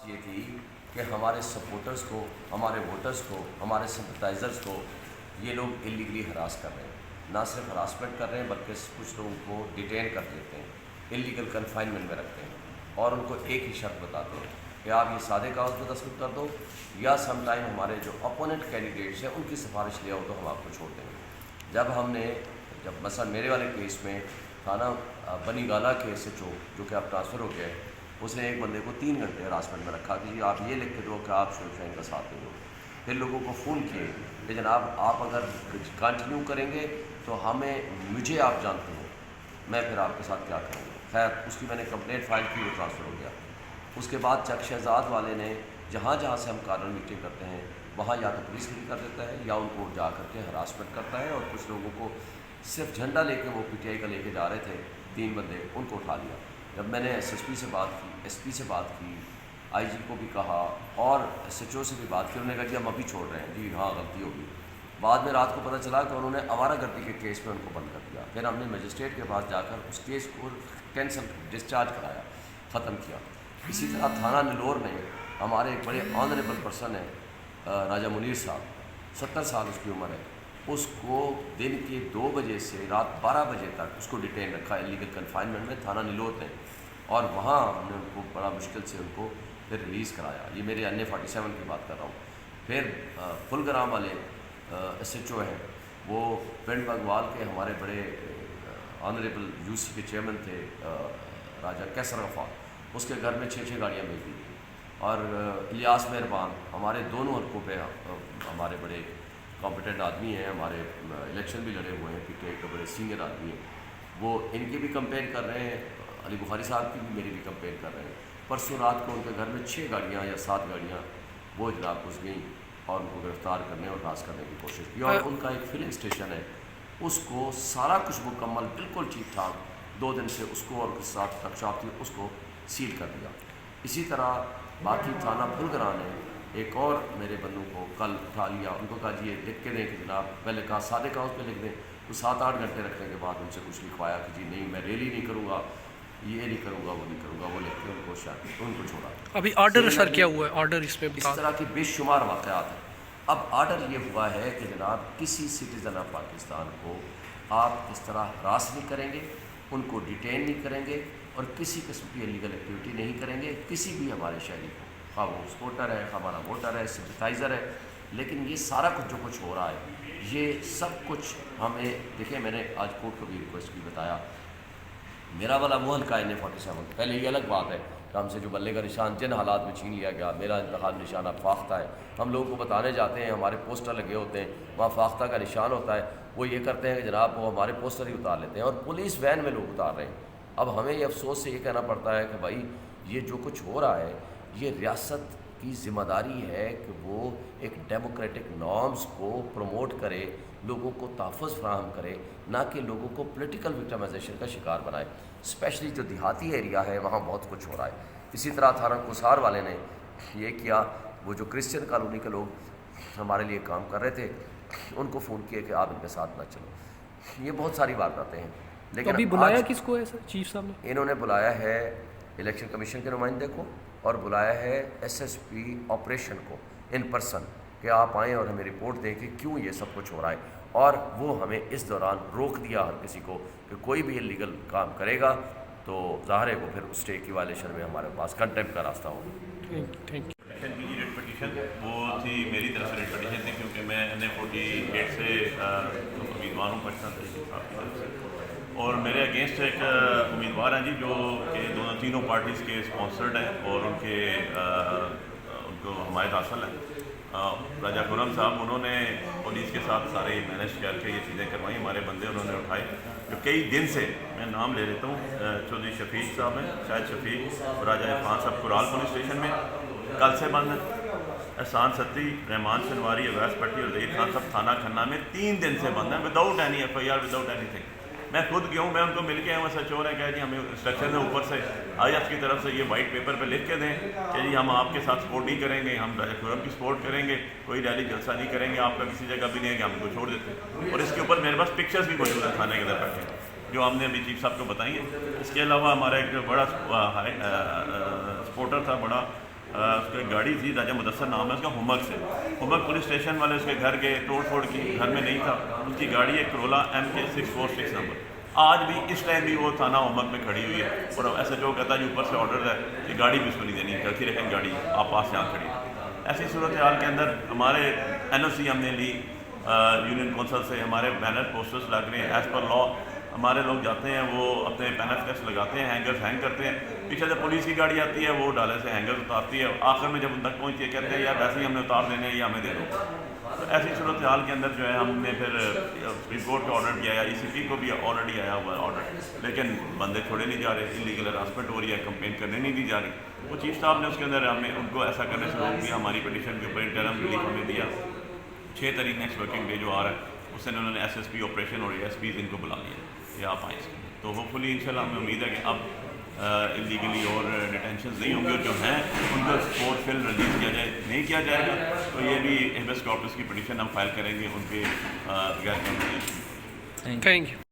یہ تھی کہ ہمارے سپورٹرز کو، ہمارے ووٹرز کو، ہمارے سمپتائزرز کو یہ لوگ اللیگلی ہراس کر رہے ہیں، نہ صرف ہراسمنٹ کر رہے ہیں بلکہ کچھ لوگوں کو ڈیٹین کر دیتے ہیں، اللیگل کنفائنمنٹ میں رکھتے ہیں اور ان کو ایک ہی شرط بتاتے ہیں کہ آپ یہ سادے کاغذ پہ دستخط کر دو یا سم ٹائم ہمارے جو اپوننٹ کینڈیڈیٹس ہیں ان کی سفارش لے آؤ تو ہم آپ کو چھوڑ دیں گے۔ جب مثلا میرے والے کیس میں تھانہ بنی گالا کے ایس ایچ او جو کہ اب ٹرانسفر ہو گیا ہے، اس نے ایک بندے کو 3 گھنٹے ہراسمنٹ میں رکھا کہ جی آپ یہ لکھ کے دو کہ آپ شروع شائن کا ساتھ دیں گے۔ پھر لوگوں کو فون کیے کہ جناب آپ اگر کنٹینیو کریں گے تو مجھے آپ جانتے ہیں، میں پھر آپ کے ساتھ کیا کروں گا۔ خیر اس کی میں نے کمپلینٹ فائل کی، وہ ٹرانسفر ہو گیا۔ اس کے بعد چک شہزاد والے نے جہاں جہاں سے ہم کارنر میٹنگ کرتے ہیں وہاں یا تو پولیس کر دیتا ہے یا ان کو جا کر کے ہراسمنٹ کرتا ہے، اور کچھ لوگوں کو صرف جھنڈا لے کے وہ پی ٹی آئی کا لے کے جا رہے تھے 3 بندے، ان کو اٹھا لیا۔ جب میں نے ایس ایس پی سے بات کی، ایس پی سے بات کی، آئی جی کو بھی کہا اور ایس ایچ او سے بھی بات کی، انہوں نے کہا کہ ہم ابھی چھوڑ رہے ہیں، جی ہاں غلطی ہوگی۔ بعد میں رات کو پتہ چلا کہ انہوں نے آوارہ گردی کے کیس میں ان کو بند کر دیا۔ پھر ہم نے مجسٹریٹ کے پاس جا کر اس کیس کو کینسل ڈسچارج کرایا، ختم کیا۔ اسی طرح تھانہ نلور میں ہمارے ایک بڑے آنریبل پرسن ہیں راجہ منیر صاحب، 70 سال اس کی عمر ہے، اس کو دن کے 2 بجے سے رات 12 بجے تک اس کو ڈیٹین رکھا اللیگل کنفائنمنٹ میں تھانہ نلور میں، اور وہاں ہم نے ان کو بڑا مشکل سے ان کو پھر ریلیز کرایا۔ یہ میرے این اے 47 کی بات کر رہا ہوں۔ پھر پھلگرام والے ایس ایچ او ہیں، وہ پنڈ بگوال کے ہمارے بڑے آنریبل یو سی کے چیئرمین تھے راجہ کیسر غفار، اس کے گھر میں 6 گاڑیاں بھیج دی تھیں۔ اور الیاس مہربان ہمارے دونوں حلقوں پہ ہمارے بڑے کمپیٹنٹ آدمی ہیں، ہمارے الیکشن بھی لڑے ہوئے ہیں، پی ٹی آئی کے بڑے سینئر آدمی ہیں، وہ ان کی بھی کمپین کر رہے ہیں، علی بخاری صاحب کی بھی میری بھی کمپین کر رہے ہیں۔ پرسوں رات کو ان کے گھر میں 6 گاڑیاں یا 7 گاڑیاں وہ جناب گھس گئیں اور ان کو گرفتار کرنے اور ہراس کرنے کی کوشش کی، اور ان کا ایک فلنگ اسٹیشن ہے، اس کو سارا کچھ مکمل بالکل ٹھیک ٹھاک 2 دن سے اس کو اور اس ساتھ ورکشاپ تھی اس کو سیل کر دیا۔ اسی طرح باقی تھانہ پھلگرام نے ایک اور میرے بندوں کو کل اٹھا لیا، ان کو کہا جی یہ لکھ کے دیں کہ جناب، پہلے کہا سادے کاغذ پہ لکھ دیں، تو 7-8 گھنٹے رکھنے کے بعد ان سے کچھ لکھوایا کہ جی نہیں میں ریلی نہیں کروں گا، یہ نہیں کروں گا، وہ نہیں کروں گا، وہ لکھ کے ان کو چھوڑا۔ ابھی آرڈر سر کیا ہوا ہے؟ آرڈر اس پہ اس طرح کی بے شمار واقعات ہیں۔ اب آرڈر یہ ہوا ہے کہ جناب کسی سٹیزن آف پاکستان کو آپ اس طرح ہراس نہیں کریں گے، ان کو ڈیٹین نہیں کریں گے، اور کسی قسم کی انلیگل ایکٹیویٹی نہیں کریں گے کسی بھی ہمارے شہری کو، خواہ وہ سپورٹر ہے، خواہ ہمارا ووٹر ہے، سمپتھائزر ہے۔ لیکن یہ سارا کچھ جو کچھ ہو رہا ہے، یہ سب کچھ ہمیں دیکھیں، میں نے آج کورٹ کو بھی ریکویسٹ کی، بتایا میرا والا موہن کا این اے 47 پہلے یہ الگ بات ہے کہ ہم سے جو بلے کا نشان جن حالات میں چھین لیا گیا، میرا انتخاب نشان اب فاختہ ہے، ہم لوگوں کو بتانے جاتے ہیں، ہمارے پوسٹر لگے ہوتے ہیں وہاں فاختہ کا نشان ہوتا ہے، وہ یہ کرتے ہیں کہ جناب وہ ہمارے پوسٹر ہی اتار لیتے ہیں، اور پولیس وین میں لوگ اتار رہے ہیں۔ اب ہمیں یہ افسوس سے یہ کہنا پڑتا ہے کہ بھائی یہ جو کچھ ہو رہا ہے، یہ ریاست کی ذمہ داری ہے کہ وہ ایک ڈیموکریٹک نارمز کو پروموٹ کرے، لوگوں کو تحفظ فراہم کرے، نہ کہ لوگوں کو پولیٹیکل وکٹمائزیشن کا شکار بنائے۔ اسپیشلی جو دیہاتی ایریا ہے وہاں بہت کچھ ہو رہا ہے۔ اسی طرح تھانہ کوسار والے نے یہ کیا، وہ جو کرسچن کالونی کے لوگ ہمارے لیے کام کر رہے تھے ان کو فون کیے کہ آپ ان کے ساتھ نہ چلو۔ یہ بہت ساری باتیں ہیں، لیکن ابھی بلایا کس کو ہے سر چیف صاحب نے؟ انہوں نے بلایا ہے الیکشن کمیشن کے نمائندے کو، اور بلایا ہے ایس ایس پی آپریشن کو ان پرسن کہ آپ آئیں اور ہمیں رپورٹ دیں کہ کیوں یہ سب کچھ ہو رہا ہے، اور وہ ہمیں اس دوران روک دیا ہر کسی کو کہ کوئی بھی انلیگل کام کرے گا تو ظاہر ہے وہ پھر اسٹے کی وائلیشن میں ہمارے پاس کنٹیمپٹ کا راستہ ہوگا۔ Thank you. ریٹ پٹیشن وہ تھی میری طرف سے ریٹ پٹیشن تھی، کیونکہ میں این اے 48 سے امیدوار ہوں پاکستان تحریک انصاف کی طرف سے، اور میرے اگینسٹ ایک امیدوار ہیں جی جو کہ تینوں پارٹیز کے اسپانسرڈ ہیں اور ان کو حمایت حاصل ہے۔ راجہ خرم صاحب، انہوں نے پولیس کے ساتھ سارے مینیج کر کے یہ چیزیں کروائیں، ہمارے بندے انہوں نے اٹھائے جو کئی دن سے، میں نام لے لیتا ہوں، چودھری شفیق صاحب ہیں، شاہد شفیق، اور راجہ عرفان صاحب کرال پولیس اسٹیشن میں کل سے بند ہیں۔ احسان ستری، رحمان شنواری، اویس پٹی اور ظہیر خان صاحب تھانہ کھنہ میں 3 دن سے بند ہیں، without any F I R, without any thing. میں خود گیا ہوں، میں ان کو مل کے آیا ہوں، سچور ہے کہ جی ہمیں انسٹرکشن ہے اوپر سے آئی ایف کی طرف سے، یہ وائٹ پیپر پہ لکھ کے دیں کہ جی ہم آپ کے ساتھ سپورٹ نہیں کریں گے، ہم راجہ خرم کی سپورٹ کریں گے، کوئی ریلی جلسہ نہیں کریں گے، آپ کا کسی جگہ بھی نہیں ہے کہ ہم کو چھوڑ دیتے ہیں۔ اور اس کے اوپر میرے پاس پکچرز بھی موجود ہیں تھانے کے اندر بیٹھے جو ہم نے ابھی چیف صاحب کو بتائی ہیں۔ اس کے علاوہ ہمارا ایک جو بڑا سپورٹر تھا، بڑا گاڑی تھی، راجہ مدثر نام ہے اس کا، ہمک سے، ہمک پولیس اسٹیشن والے اس کے گھر گئے، توڑ پھوڑ کی، گھر میں نہیں تھا، اس کی گاڑی ہے کرولا MK646 نمبر، آج بھی اس ٹائم بھی وہ تھانہ ہمک میں کھڑی ہوئی ہے، اور ایسا جو کہتا ہے اوپر سے آرڈر ہے کہ گاڑی بھی اس کو نہیں دینی، چلتی رکھیں گاڑی، آپ پاس یہاں کھڑی ہے۔ ایسی صورتحال کے اندر ہمارے NOC ہم نے لی یونین کونسل سے، ہمارے بینر پوسٹرز لگ رہے ہیں، ایز پر لا ہمارے لوگ جاتے ہیں، وہ اپنے پینل فلیکس لگاتے ہیں، ہینگرز ہینگ کرتے ہیں، پیچھے سے پولیس کی گاڑی آتی ہے، وہ ڈالے سے ہینگرز اتارتی ہے، آخر میں جب ان تک پہنچتی ہے کہتے ہیں یار ویسے ہی ہم نے اتار دینے ہیں یا ہمیں دے دو۔ تو ایسی صورتحال کے اندر جو ہے ہم نے پھر سپریم کورٹ کا آرڈر دیا، ECP کو بھی آلریڈی آیا ہوا ہے آرڈر، لیکن بندے چھوڑے نہیں جا رہے، انلیگل ہراسمنٹ ہو رہی ہے، کمپلین کرنے نہیں دی جا رہی۔ وہ چیف صاحب نے اس کے اندر ہمیں ان کو ایسا کرنے سے روک دیا، ہماری پٹیشن کے اوپر انٹرم ریلیف ہمیں دیا، 6 تاریخ نیکسٹ ورکنگ ڈے جو آ رہا ہے اس سے انہوں نے SSP آپریشن اور ASPs ان کو بلا لیا کہ آپ آئیں اس کے لیے۔ تو ہوپ فلی انشاءاللہ ہمیں امید ہے کہ اب انلیگلی اور ڈیٹینشنز نہیں ہوں گے، اور جو ہیں ان کو سپورٹ فل ریلیز کیا جائے، نہیں کیا جائے گا تو یہ بھی ہیبیس کارپس کی پٹیشن ہم فائل کریں گے ان کے غیر قانونی۔ Thank you.